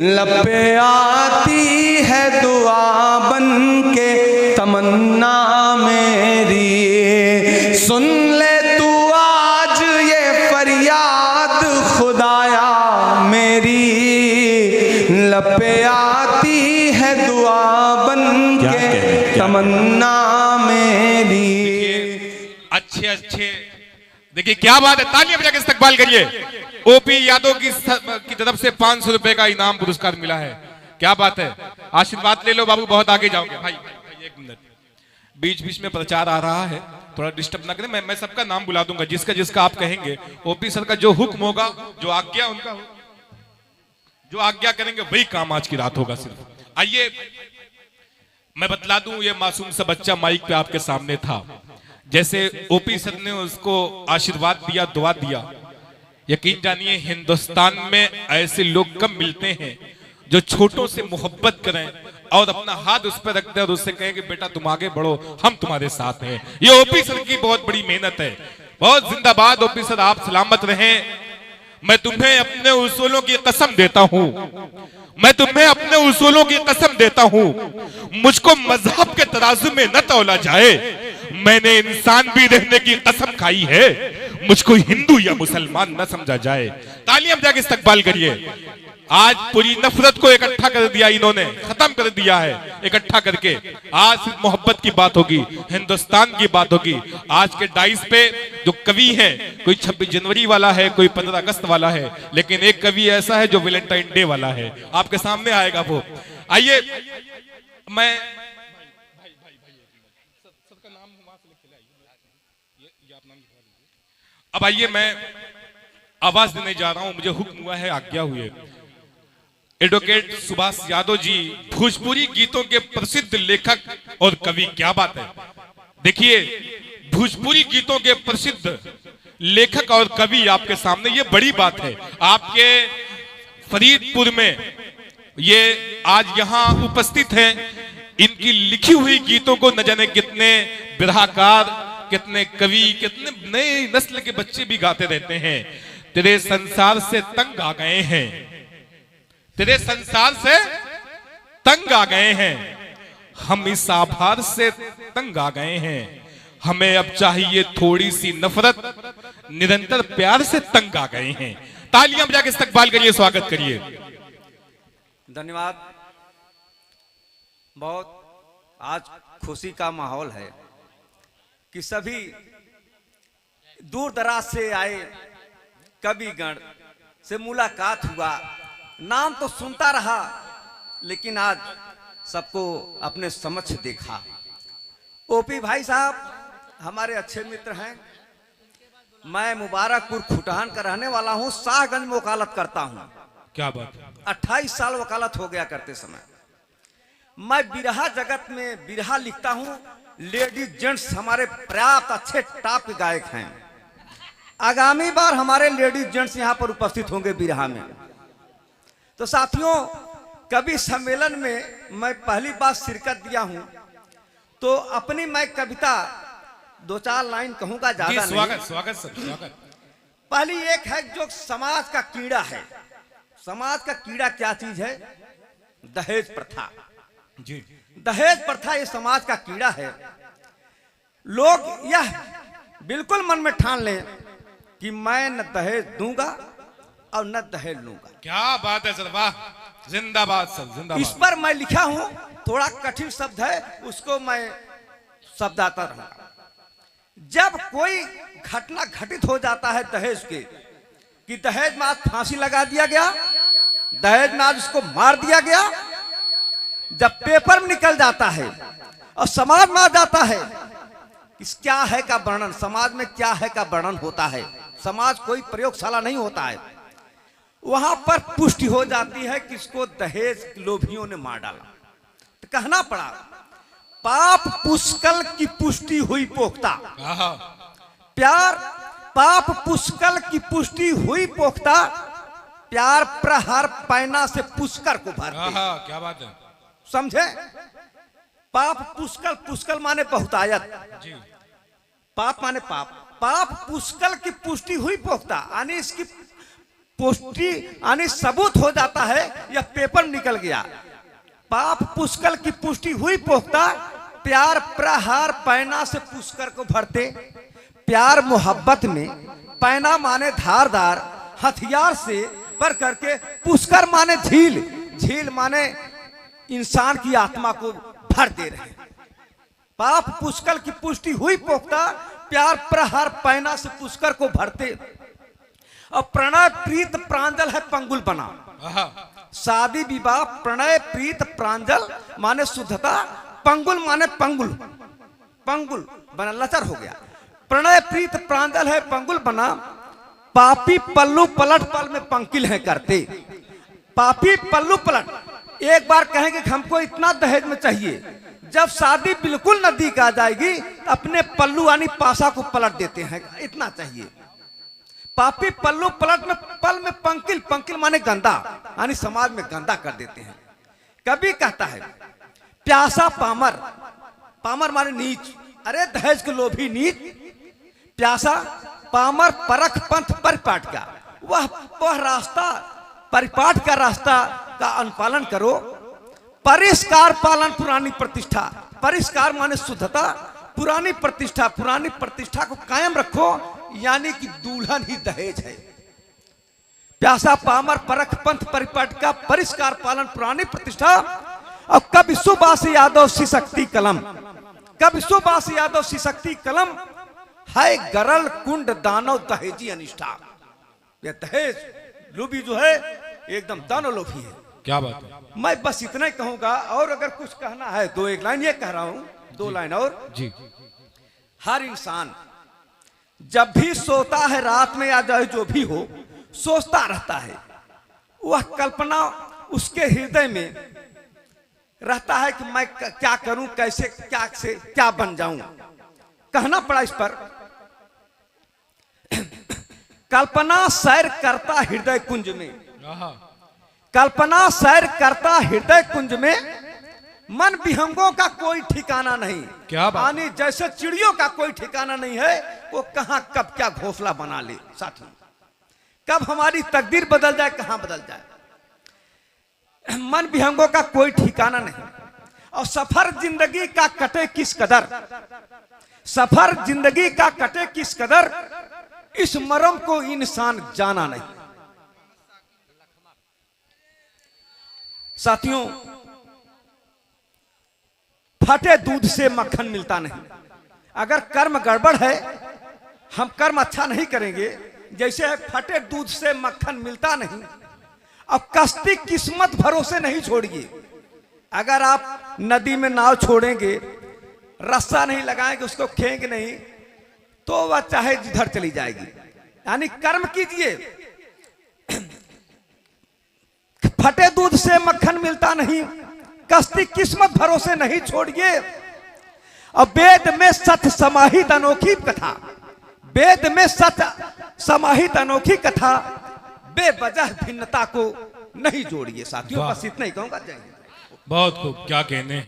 लब पे आती है दुआ बन के तमन्ना मेरी, सुन ले तू आज ये फरियाद खुदाया मेरी। लब पे आती है दुआ बन के तमन्ना मेरी। अच्छे देखिए क्या बात है, तालियां बजा के इस्तकबाल करिए। ओपी यादव की तरफ से 500 रुपए का इनाम पुरस्कार मिला है। क्या बात है, आशीर्वाद ले लो बाबू, बहुत आगे जाओगे। भाई एक मिनट, बीच बीच में प्रचार आ रहा है, थोड़ा डिस्टर्ब ना करें। मैं सबका नाम बुला दूंगा, जिसका जिसका आप कहेंगे। ओपी सर का जो हुक्म होगा, जो आज्ञा उनका हो, जो आज्ञा करेंगे वही काम आज की रात होगा सिर्फ। आइए मैं बतला दूं, ये मासूम सा बच्चा माइक पे आपके सामने था। जैसे ओपी सर ने उसको आशीर्वाद दिया, दुआ दिया, यकीन जानिए हिंदुस्तान में ऐसे लोग कम मिलते हैं जो छोटों से मोहब्बत करें और अपना हाथ उस पर रखते हैं और उससे कहें कि बेटा तुम आगे बढ़ो, हम तुम्हारे साथ हैं। ये ओपी सर की बहुत बड़ी मेहनत है। बहुत जिंदाबाद ओपी सर, आप सलामत रहें। मैं तुम्हें अपने उसूलों की कसम देता हूं, मैं तुम्हें अपने उसूलों की कसम देता हूं, मुझको मजहब के तराजू में न तौला जाए। मैंने इंसान भी रहने की कसम खाई है, मुझको हिंदू या मुसलमान न समझा जाए। तालियां बजा के इस्तकबाल करिए। आज पूरी नफरत को इकट्ठा कर दिया इन्होंने, खत्म कर दिया है इकट्ठा करके। आज सिर्फ मोहब्बत की बात होगी, हिंदुस्तान की बात होगी। आज के डाइस पे जो कवि हैं, कोई 26 जनवरी वाला है, कोई 15 अगस्त वाला है, लेकिन एक कवि ऐसा है जो वैलेंटाइन डे वाला है। आपके सामने आएगा वो। आइए मैं अब आइए मैं आवाज देने जा रहा हूं, मुझे हुक्म हुआ है, आज्ञा हुई है। एडवोकेट सुभाष यादव जी भोजपुरी गीतों के प्रसिद्ध लेखक और कवि। क्या बात है, देखिए भोजपुरी गीतों के प्रसिद्ध लेखक और कवि आपके सामने, ये बड़ी बात है। आपके फरीदपुर में ये आज यहां उपस्थित हैं। इनकी लिखी हुई गीतों को न जाने कितने बिरहाकार, कितने कवि, कितने नए नस्ल के बच्चे भी गाते रहते हैं। तेरे संसार से तंग आ गए हैं, तेरे संसार से तंग आ गए हैं, हम इस आभार से तंग आ गए हैं। हमें अब चाहिए थोड़ी सी नफरत, निरंतर प्यार से तंग आ गए हैं। तालियां बजा के इस्तकबाल करिए, स्वागत करिए। धन्यवाद। बहुत आज खुशी का माहौल है कि सभी दूर दराज से आए कविगण से मुलाकात हुआ। नाम तो सुनता रहा, लेकिन आज सबको अपने समक्ष देखा। ओपी भाई साहब हमारे अच्छे मित्र हैं। मैं मुबारकपुर खुटहान का रहने वाला हूं, शाहगंज में वकालत करता हूं। क्या बात है, 28 साल वकालत हो गया करते समय। मैं बिरहा जगत में बिरहा लिखता हूं। लेडीज जेंट्स हमारे पर्याप्त अच्छे टॉप के गायक हैं। आगामी बार हमारे लेडीज जेंट्स यहां पर उपस्थित होंगे बिरहा में। तो साथियों, कवि सम्मेलन में मैं पहली बार शिरकत दिया हूं, तो अपनी मैं कविता 2-4 लाइन कहूंगा, ज्यादा नहीं। स्वागत स्वागत सर, स्वागत। पहली एक है जो समाज का कीड़ा है। समाज का कीड़ा क्या चीज है? दहेज प्रथा जी। दहेज प्रथा ये समाज का कीड़ा है। लोग यह बिल्कुल मन में ठान लें कि मैं न दहेज दूंगा और न दहेज लूंगा। क्या बात है सर, वाह, जिंदाबाद सर, जिंदाबाद। इस पर मैं लिखा हूं, थोड़ा कठिन शब्द है, उसको मैं शब्दाता रहूंगा। जब कोई घटना घटित हो जाता है दहेज के, कि दहेज में आज फांसी लगा दिया गया, दहेज में आज उसको मार दिया गया, जब पेपर में निकल जाता है और समाज में आ जाता है, इस क्या है का वर्णन, समाज में क्या है का वर्णन होता है। समाज कोई प्रयोगशाला नहीं होता है। वहां पर पुष्टि हो जाती है कि इसको दहेज लोभियों ने मार डाला। तो कहना पड़ा, पाप पुष्कल की पुष्टि हुई पोख्ता। प्यार पाप पुष्कल की पुष्टि हुई पोख्ता, प्यार प्रहार पैना से पुष्कर को भरते। क्या बात है, समझे? पाप पुष्कल, पुष्कल माने बहुतायत जी। पाप माने पाप, पाप पुष्कल की पुष्टि हुई पोख्ता, यानी इसकी पुष्टि यानी सबूत हो जाता है, यह पेपर में निकल गया। पाप पुष्कर की पुष्टि हुई पोख्ता, प्यार प्रहार पैना से पुष्कर को भरते। प्यार मोहब्बत में पैना माने धारदार हथियार से पर करके, पुष्कर माने झील, झील माने इंसान की आत्मा को भर दे रहे। पाप पुष्कर की पुष्टि हुई पोख्ता, प्यार प्रहार पैना से पुष्कर को भरते। और प्रणय प्रीत प्रांजल है पंगुल बना। शादी विवाह प्रणय प्रीत प्रांजल माने शुद्धता, पंगुल माने पंगुल, पंगुल बना लचर हो गया। प्रणय प्रीत प्रांजल है पंगुल बना, पापी पल्लू पलट पल में पंकिल है करते। पापी पल्लू पलट एक बार कहेंगे कि हमको इतना दहेज में चाहिए, जब शादी बिल्कुल नजदीक आ जाएगी तो अपने पल्लू यानी पासा को पलट देते हैं, इतना चाहिए। पापी पल्लू पलट में पल में पंकिल, पंकिल माने गंदा यानी समाज में गंदा कर देते हैं। कभी कहता है प्यासा पामर, पामर माने नीच, अरे दहेज के लोभी नीच। प्यासा पामर परख पंथ परिपाट का, वह रास्ता परिपाट का रास्ता का अनुपालन करो। परिष्कार पालन पुरानी प्रतिष्ठा, परिष्कार माने शुद्धता, पुरानी प्रतिष्ठा को कायम रखो, यानी कि दुल्हन ही दहेज है। प्यासा पामर परख पंथ परिपाट का, परिष्कार पालन पुरानी प्रतिष्ठा। और कभी सुबास यादव शिशक्ति कलम, कभी सुबास यादव शिशक्ति कलम है गरल कुंड दानव दहेजी अनिष्ठा। यह दहेज लोभी जो है एकदम दानव लोभी है। क्या बात है। मैं बस इतना ही कहूंगा, और अगर कुछ कहना है तो एक लाइन ये कह रहा हूं, दो लाइन और जी। हर इंसान जब भी सोता है रात में या जो भी हो, सोचता रहता है। वह कल्पना उसके हृदय में रहता है कि मैं क्या करूं, कैसे क्या बन जाऊं। कहना पड़ा इस पर, कल्पना सैर करता हृदय कुंज में, कल्पना सैर करता हृदय कुंज में, मन विहंगों का कोई ठिकाना नहीं। क्या बात। यानी जैसे चिड़ियों का कोई ठिकाना नहीं है, वो कहां कब क्या घोंसला बना ले साथी, कब हमारी तकदीर बदल जाए, कहां बदल जाए। मन विहंगों का कोई ठिकाना नहीं। और सफर जिंदगी का कटे किस कदर, सफर जिंदगी का कटे किस कदर, इस मरम को इंसान जाना नहीं। साथियों, फटे दूध से मक्खन मिलता नहीं। अगर कर्म गड़बड़ है, हम कर्म अच्छा नहीं करेंगे, जैसे है फटे दूध से मक्खन मिलता नहीं। अब कश्ती किस्मत भरोसे नहीं छोड़िए। अगर आप नदी में नाव छोड़ेंगे, रस्सा नहीं लगाएंगे, उसको खेएंगे नहीं, तो वह चाहे जिधर चली जाएगी। यानी कर्म कीजिए। फटे दूध से मक्खन मिलता नहीं, कश्ती किस्मत भरोसे नहीं छोड़िए। और वेद में सत्य समाहित अनोखी कथा, वेद में सत्य समाहित अनोखी कथा, बेवजह भिन्नता को नहीं जोड़िए। साथियों, बस इतना ही कहूंगा। जय हिंद। बहुत खूब, क्या कहने।